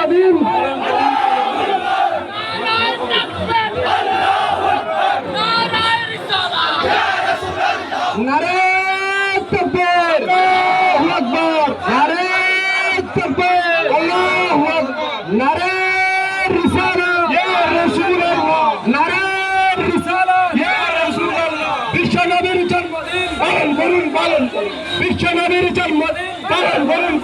জন্মদিন নারে তাকবীর আল্লাহু আকবার নারে তাকবীর আল্লাহু আকবার নারে রিসালাত ইয়া রাসূলুল্লাহ নারে রিসালাত ইয়া রাসূলুল্লাহ বিশ্বনবীর জন্মদিন পালন করুন বিশ্ব নবীর জন্মদিন পালন করুন